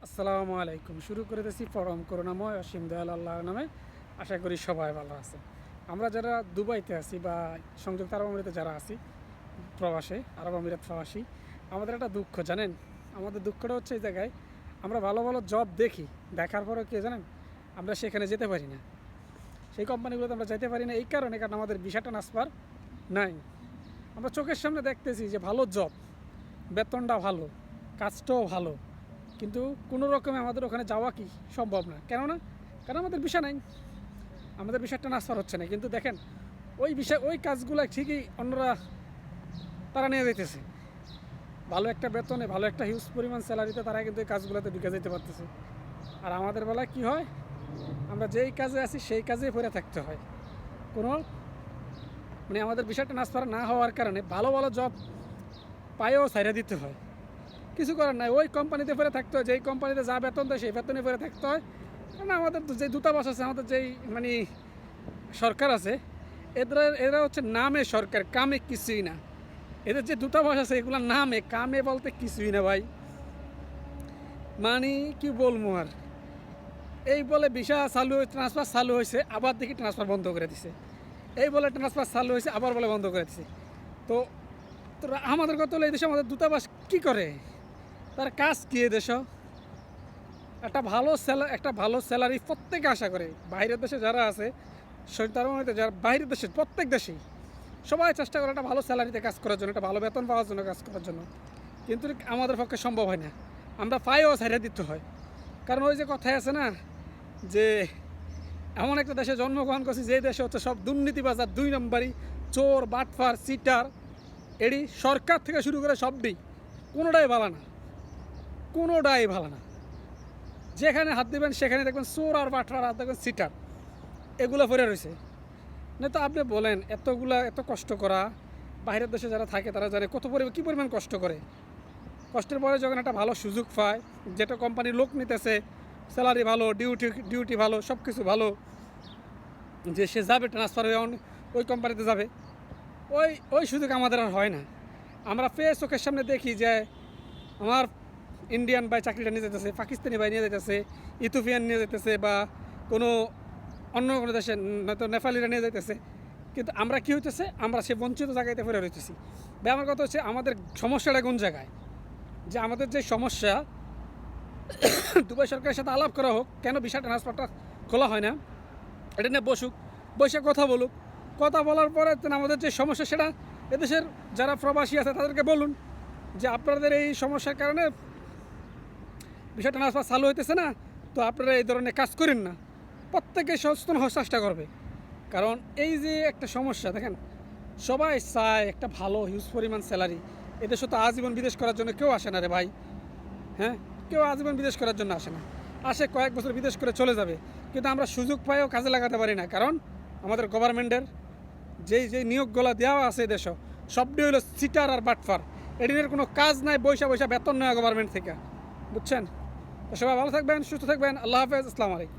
আসসালামু আলাইকুম। শুরু করে দিয়েছি পরম করুণাময় অসীম দয়াল আল্লাহর নামে। আশা করি সবাই ভালো আছে। আমরা যারা দুবাইতে আছি বা সংযুক্ত আরব আমিরাতে যারা আছি প্রবাসে, আরব আমিরাত প্রবাসী, আমাদের একটা দুঃখ জানেন। আমাদের দুঃখটা হচ্ছে এই জায়গায় আমরা ভালো ভালো জব দেখি, দেখার পরেও কে জানেন আমরা সেখানে যেতে পারি না। সেই কোম্পানিগুলোতে আমরা যেতে পারি না এই কারণে, কারণ আমাদের ভিসা ট্রান্সফার নাই। আমরা চোখের সামনে দেখতেছি যে ভালো জব, বেতনটা ভালো, কাজটাও ভালো, কিন্তু কোনো রকমে আমাদের ওখানে যাওয়া কি সম্ভব না। কেননা কারণ আমাদের ভিসা নাই, আমাদের ভিসা ট্রান্সফার হচ্ছে না। কিন্তু দেখেন ওই বিষয় ওই কাজগুলো ঠিকই অন্যরা তারা নিয়ে যেতেছে, ভালো একটা বেতনে, ভালো একটা হিউজ পরিমাণ স্যালারিতে তারা কিন্তু এই কাজগুলোতে ঢুকে যেতে পারতেছে। আর আমাদের বেলায় কি হয়, আমরা যেই কাজে আছি সেই কাজেই পড়ে থাকতে হয়। কোনো মানে আমাদের ভিসা ট্রান্সফার না হওয়ার কারণে ভালো ভালো জব পায়েও ছাইড়া দিতে হয়। কিছু করার নাই, ওই কোম্পানিতে পড়ে থাকতে হয়, যেই কোম্পানিতে যা বেতন দেয় সেই বেতনে পড়ে থাকতে হয়। কারণ আমাদের যে দূতাবাস আছে, আমাদের যেই মানে সরকার আছে, এরা হচ্ছে নামে সরকার, কামে কিছুই না। এদের যে দূতাবাস আছে এগুলো নামে, কামে বলতে কিছুই না ভাই। মানে কি বলবো আর, এই বলে ভিসা চালু ট্রান্সফার চালু হয়েছে, আবার দেখি ট্রান্সফার বন্ধ করে দিছে। এই বলে ট্রান্সফার চালু হয়েছে, আবার বলে বন্ধ করে দিছে। তো তো আমাদের কথা হলো এই দেশে আমাদের দূতাবাস কী করে, তার কাজ কী? এ দেশ একটা ভালো স্যালারি প্রত্যেকে আশা করে। বাইরের দেশে যারা আছে, তার মধ্যে যারা বাইরের দেশে, প্রত্যেক দেশেই সবাই চেষ্টা করে একটা ভালো স্যালারিতে কাজ করার জন্য, একটা ভালো বেতন পাওয়ার জন্য, কাজ করার জন্য। কিন্তু আমাদের পক্ষে সম্ভব হয় না, আমরা পায়েও ছাড়িয়ে দিতে হয়। কারণ ওই যে কথায় আছে না, যে এমন একটা দেশে জন্মগ্রহণ করছি যে দেশে হচ্ছে সব দুর্নীতিবাজার, দুই নম্বরই, চোর, বাটফার, চিটার, এডি সরকার থেকে শুরু করে সবই, কোনোটাই ভালো না, কোনোটাই ভালো না। যেখানে হাত দেবেন সেখানে দেখবেন চোর আর বাটফার, আর দেখবেন চিটার, এগুলো পড়ে রয়েছে। না তো আপনি বলেন, এত কষ্ট করা, বাইরের দেশে যারা থাকে তারা জানে কী পরিমাণ কষ্ট করে। কষ্টের পরে যখন একটা ভালো সুযোগ পায়, যেটা কোম্পানির লোক নিতেছে, স্যালারি ভালো, ডিউটি ভালো, সব কিছু ভালো, যে সে যাবে ট্রান্সফার হয়ে ওই কোম্পানিতে যাবে, ওই সুযোগ আমাদের আর হয় না। আমরা পেয়ে চোখের সামনে দেখি যে আমার ইন্ডিয়ান ভাই চাকরিটা নিয়ে যেতেছে, পাকিস্তানি ভাই নিয়ে যেতেছে, ইথিওপিয়ান নিয়ে যেতেছে, বা কোনো অন্য কোনো দেশে নয়তো নেপালিরা নিয়ে যেতেছে। কিন্তু আমরা কী হইতেছে, আমরা সে বঞ্চিত জায়গাতে পড়ে রইতেছি। ভাই আমার কথা হচ্ছে, আমাদের সমস্যাটা কোন জায়গায়, যে আমাদের যে সমস্যা, দুবাই সরকারের সাথে আলাপ করা হোক, কেন ভিসা ট্রান্সফারটা খোলা হয় না, এটা নিয়ে বসে কথা বলুক। কথা বলার পরে আমাদের যে সমস্যা, সেটা এদেশের যারা প্রবাসী আছে তাদেরকে বলুন যে আপনাদের এই সমস্যার কারণে ভিসা ট্রান্সফার চালু হইতেছে না, তো আপনারা এই ধরনের কাজ করেন না। প্রত্যেকে সচেতন হওয়ার চেষ্টা করবে। কারণ এই যে একটা সমস্যা, দেখেন সবাই চায় একটা ভালো হিউজ পরিমাণ স্যালারি। এদেশে তো আজীবন বিদেশ করার জন্য কেউ আসে না রে ভাই। হ্যাঁ, কেউ আজীবন বিদেশ করার জন্য আসে না, আসে কয়েক বছর বিদেশ করে চলে যাবে। কিন্তু আমরা সুযোগ পাইও কাজে লাগাতে পারি না, কারণ আমাদের গভর্নমেন্টের যেই নিয়োগগুলো দেওয়া আছে দেশে, সবটি হলো সিটার আর বাটফার। এদিনের কোনো কাজ নাই, বৈশা বেতন নেওয়া গভর্নমেন্ট থেকে, বুঝছেন? তো সবাই ভালো থাকবেন, সুস্থ থাকবেন। আল্লাহ হাফেজ, আসসালামু আলাইকুম।